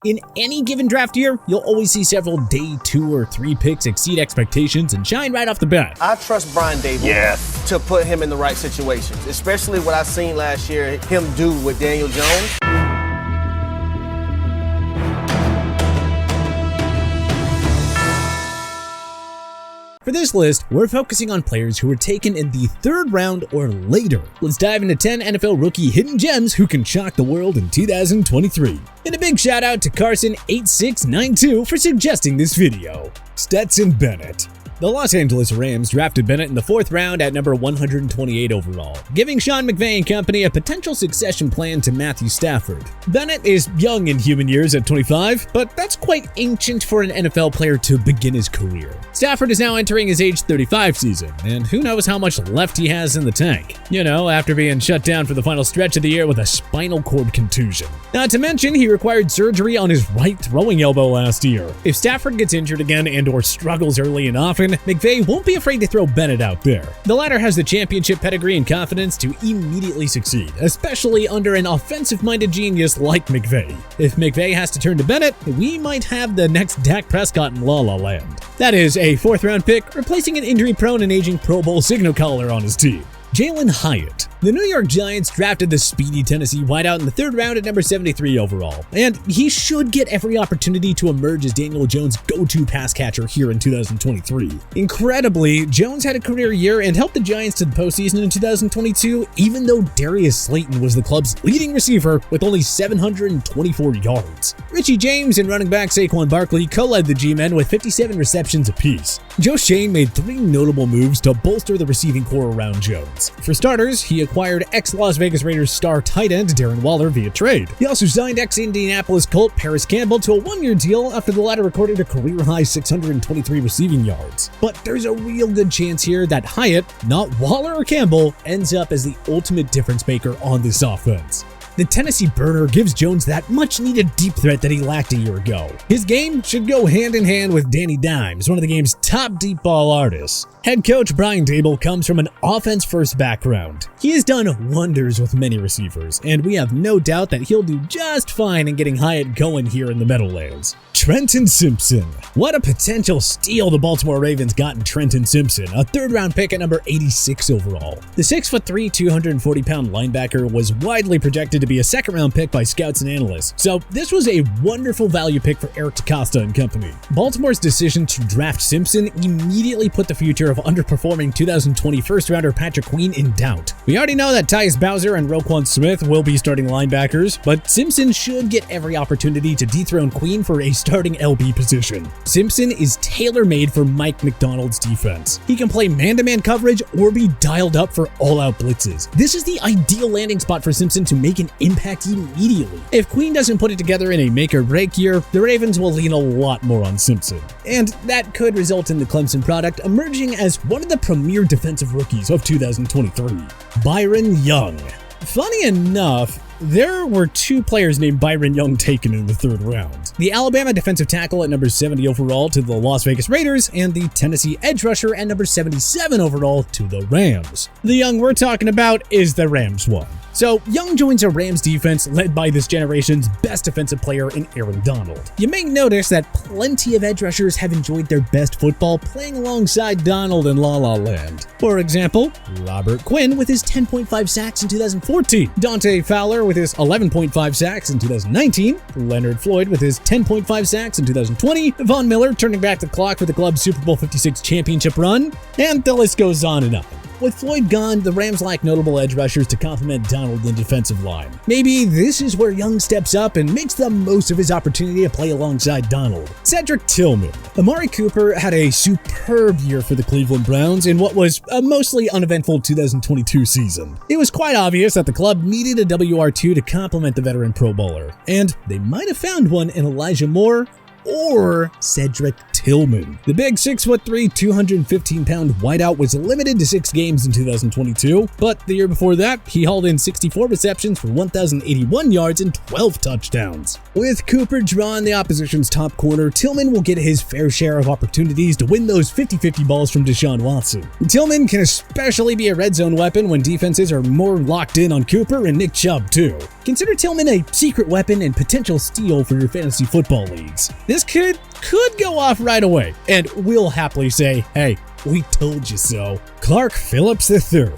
In any given draft year, you'll always see several day 2 or 3 picks exceed expectations and shine right off the bat. I trust Brian Dable to put him in the right situations, especially what I seen last year him do with Daniel Jones. For this list, we're focusing on players who were taken in the 3rd round or later. Let's dive into 10 NFL rookie hidden gems who can shock the world in 2023. And a big shout out to Carson8692 for suggesting this video. Stetson Bennett. The Los Angeles Rams drafted Bennett in the 4th round at number 128 overall, giving Sean McVay and company a potential succession plan to Matthew Stafford. Bennett is young in human years at 25, but that's quite ancient for an NFL player to begin his career. Stafford is now entering his age 35 season, and who knows how much left he has in the tank. You know, after being shut down for the final stretch of the year with a spinal cord contusion. Not to mention, he required surgery on his right throwing elbow last year. If Stafford gets injured again and/or struggles early and often, McVay won't be afraid to throw Bennett out there. The latter has the championship pedigree and confidence to immediately succeed, especially under an offensive-minded genius like McVay. If McVay has to turn to Bennett, we might have the next Dak Prescott in La La Land. That is a 4th-round pick, replacing an injury-prone and aging Pro Bowl signal caller on his team. Jalen Hyatt. The New York Giants drafted the speedy Tennessee wideout in the 3rd round at number 73 overall, and he should get every opportunity to emerge as Daniel Jones' go-to pass catcher here in 2023. Incredibly, Jones had a career year and helped the Giants to the postseason in 2022, even though Darius Slayton was the club's leading receiver with only 724 yards. Richie James and running back Saquon Barkley co-led the G-men with 57 receptions apiece. Joe Shane made 3 notable moves to bolster the receiving core around Jones. For starters, he acquired ex-Las Vegas Raiders star tight end Darren Waller via trade. He also signed ex-Indianapolis Colt Paris Campbell to a 1-year deal after the latter recorded a career-high 623 receiving yards. But there's a real good chance here that Hyatt, not Waller or Campbell, ends up as the ultimate difference maker on this offense. The Tennessee burner gives Jones that much-needed deep threat that he lacked a year ago. His game should go hand-in-hand with Danny Dimes, one of the game's top deep ball artists. Head coach Brian Dable comes from an offense-first background. He has done wonders with many receivers, and we have no doubt that he'll do just fine in getting Hyatt going here in the Meadowlands. Trenton Simpson. What a potential steal the Baltimore Ravens got in Trenton Simpson, a 3rd-round pick at number 86 overall. The 6'3", 240-pound linebacker was widely projected to be a 2nd-round pick by scouts and analysts, so this was a wonderful value pick for Eric DeCosta and company. Baltimore's decision to draft Simpson immediately put the future of underperforming 2020 first-rounder Patrick Queen in doubt. We already know that Tyus Bowser and Roquan Smith will be starting linebackers, but Simpson should get every opportunity to dethrone Queen for a starting LB position. Simpson is tailor-made for Mike McDonald's defense. He can play man-to-man coverage or be dialed up for all-out blitzes. This is the ideal landing spot for Simpson to make an impact immediately. If Queen doesn't put it together in a make-or-break year, the Ravens will lean a lot more on Simpson. And that could result in the Clemson product emerging as one of the premier defensive rookies of 2023. Byron Young. Funny enough, there were 2 players named Byron Young taken in the 3rd round. The Alabama defensive tackle at number 70 overall to the Las Vegas Raiders, and the Tennessee edge rusher at number 77 overall to the Rams. The Young we're talking about is the Rams one. So, Young joins a Rams defense led by this generation's best defensive player in Aaron Donald. You may notice that plenty of edge rushers have enjoyed their best football playing alongside Donald in La La Land. For example, Robert Quinn with his 10.5 sacks in 2014, Dante Fowler with his 11.5 sacks in 2019, Leonard Floyd with his 10.5 sacks in 2020, Von Miller turning back the clock for the club's Super Bowl 56 championship run, and the list goes on and on. With Floyd gone, the Rams lack notable edge rushers to complement Donald in defensive line. Maybe this is where Young steps up and makes the most of his opportunity to play alongside Donald. Cedric Tillman. Amari Cooper had a superb year for the Cleveland Browns in what was a mostly uneventful 2022 season. It was quite obvious that the club needed a WR2 to complement the veteran Pro Bowler, and they might have found one in Elijah Moore or Cedric Tillman. Tillman. The big 6'3", 215-pound wideout was limited to 6 games in 2022, but the year before that, he hauled in 64 receptions for 1,081 yards and 12 touchdowns. With Cooper drawing the opposition's top corner, Tillman will get his fair share of opportunities to win those 50-50 balls from Deshaun Watson. Tillman can especially be a red zone weapon when defenses are more locked in on Cooper and Nick Chubb too. Consider Tillman a secret weapon and potential steal for your fantasy football leagues. This could go off right away, and we'll happily say, hey, we told you so. Clark Phillips III.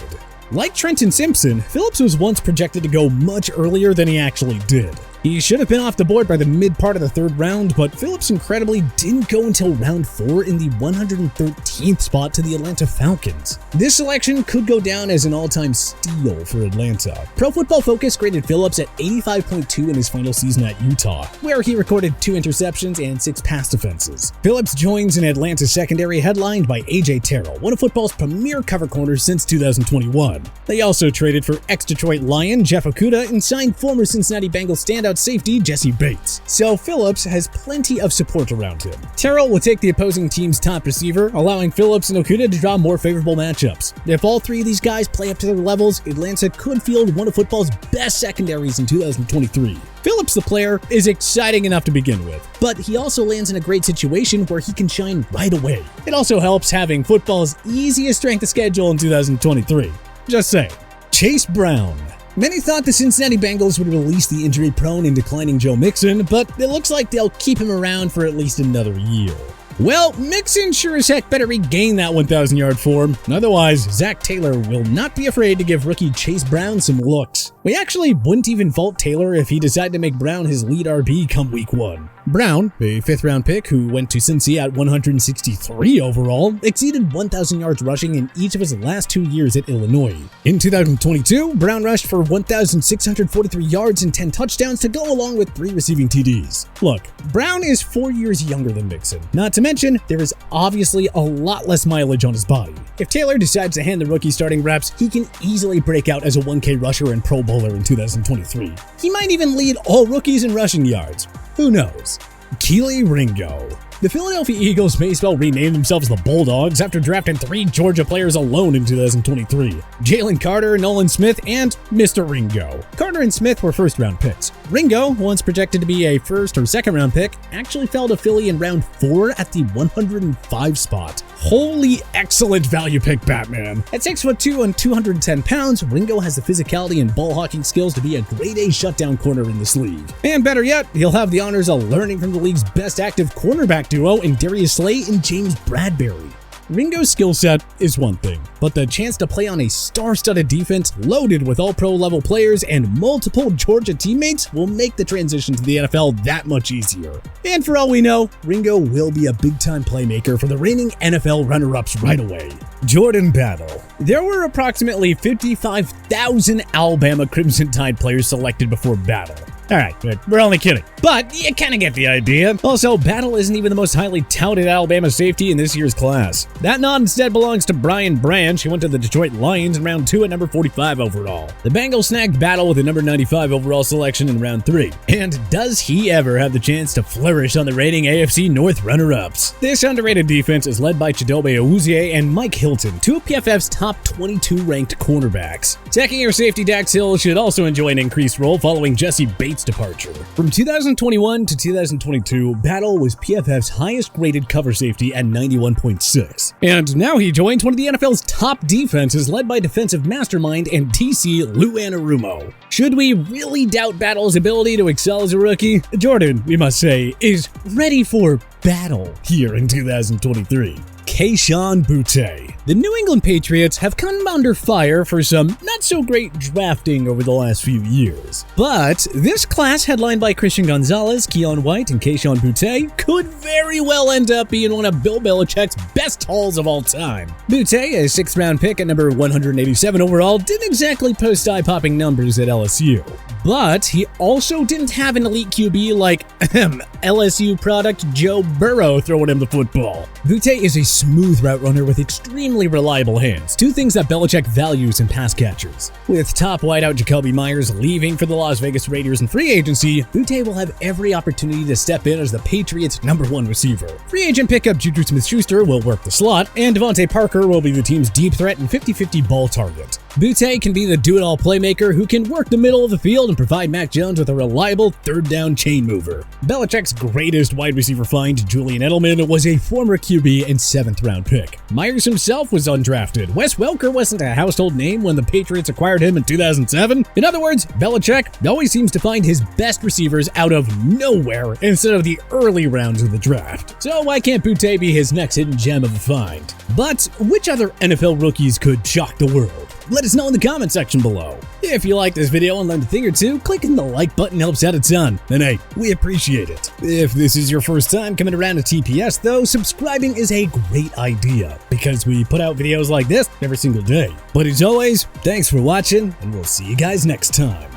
Like Trenton Simpson, Phillips was once projected to go much earlier than he actually did. He should have been off the board by the mid part of the 3rd round, but Phillips incredibly didn't go until round 4 in the 113th spot to the Atlanta Falcons. This selection could go down as an all-time steal for Atlanta. Pro Football Focus graded Phillips at 85.2 in his final season at Utah, where he recorded 2 interceptions and 6 pass defenses. Phillips joins an Atlanta secondary headlined by A.J. Terrell, one of football's premier cover corners since 2021. They also traded for ex-Detroit Lion Jeff Okudah and signed former Cincinnati Bengals standout safety Jesse Bates, so Phillips has plenty of support around him. Terrell will take the opposing team's top receiver, allowing Phillips and Okudah to draw more favorable matchups. If all 3 of these guys play up to their levels, Atlanta could field one of football's best secondaries in 2023. Phillips, the player, is exciting enough to begin with, but he also lands in a great situation where he can shine right away. It also helps having football's easiest strength of schedule in 2023. Just saying. Chase Brown. Many thought the Cincinnati Bengals would release the injury-prone and declining Joe Mixon, but it looks like they'll keep him around for at least another year. Well, Mixon sure as heck better regain that 1,000-yard form. Otherwise, Zach Taylor will not be afraid to give rookie Chase Brown some looks. We actually wouldn't even fault Taylor if he decided to make Brown his lead RB come week 1. Brown, a 5th-round pick who went to Cincy at 163 overall, exceeded 1,000 yards rushing in each of his last 2 years at Illinois. In 2022, Brown rushed for 1,643 yards and 10 touchdowns to go along with 3 receiving TDs. Look, Brown is 4 years younger than Mixon. Not to mention, there is obviously a lot less mileage on his body. If Taylor decides to hand the rookie starting reps, he can easily break out as a 1K rusher and Pro Bowler in 2023. He might even lead all rookies in rushing yards. Who knows? Keely Ringo. The Philadelphia Eagles may as well rename themselves the Bulldogs after drafting 3 Georgia players alone in 2023. Jalen Carter, Nolan Smith, and Mr. Ringo. Carter and Smith were 1st-round picks. Ringo, once projected to be a 1st or 2nd-round pick, actually fell to Philly in round 4 at the 105 spot. Holy excellent value pick, Batman. At 6'2" and 210 pounds, Ringo has the physicality and ball hawking skills to be a grade A shutdown corner in this league. And better yet, he'll have the honors of learning from the league's best active cornerback duo in Darius Slay and James Bradbury. Ringo's skill set is one thing, but the chance to play on a star-studded defense loaded with all-pro level players and multiple Georgia teammates will make the transition to the NFL that much easier. And for all we know, Ringo will be a big-time playmaker for the reigning NFL runner-ups right away. Jordan Battle. There were approximately 55,000 Alabama Crimson Tide players selected before Battle. Alright, we're only kidding. But you kinda get the idea. Also, Battle isn't even the most highly touted Alabama safety in this year's class. That nod instead belongs to Brian Branch, who went to the Detroit Lions in round 2 at number 45 overall. The Bengals snagged Battle with a number 95 overall selection in round 3. And does he ever have the chance to flourish on the reigning AFC North runner-ups? This underrated defense is led by Chidobe Awuzie and Mike Hilton, 2 of PFF's top 22 ranked cornerbacks. Second-year safety Dax Hill should also enjoy an increased role following Jesse Bates' departure. From 2021 to 2022, Battle was PFF's highest graded cover safety at 91.6. And now he joins one of the NFL's top defenses led by defensive mastermind and TC Lou Anarumo. Should we really doubt Battle's ability to excel as a rookie? Jordan, we must say, is ready for battle here in 2023. Keyshawn Booty. The New England Patriots have come under fire for some not-so-great drafting over the last few years. But this class, headlined by Christian Gonzalez, Keon White, and Keyshawn Booty, could very well end up being one of Bill Belichick's best hauls of all time. Booty, a 6th-round pick at number 187 overall, didn't exactly post eye-popping numbers at LSU. But he also didn't have an elite QB like LSU product Joe Burrow throwing him the football. Booty is a smooth route runner with extreme extremely reliable hands, two things that Belichick values in pass catchers. With top wideout Jacoby Myers leaving for the Las Vegas Raiders in free agency, Booty will have every opportunity to step in as the Patriots' #1 receiver. Free agent pickup Juju Smith-Schuster will work the slot, and Devontae Parker will be the team's deep threat and 50-50 ball target. Booty can be the do-it-all playmaker who can work the middle of the field and provide Mac Jones with a reliable third-down chain mover. Belichick's greatest wide receiver find, Julian Edelman, was a former QB and 7th-round pick. Myers himself was undrafted. Wes Welker wasn't a household name when the Patriots acquired him in 2007. In other words, Belichick always seems to find his best receivers out of nowhere instead of the early rounds of the draft. So why can't Booty be his next hidden gem of a find? But which other NFL rookies could shock the world? Let us know in the comment section below. If you like this video and learned a thing or two, clicking the like button helps out a ton, and hey, we appreciate it. If this is your first time coming around to TPS though, subscribing is a great idea, because we put out videos like this every single day. But as always, thanks for watching, and we'll see you guys next time.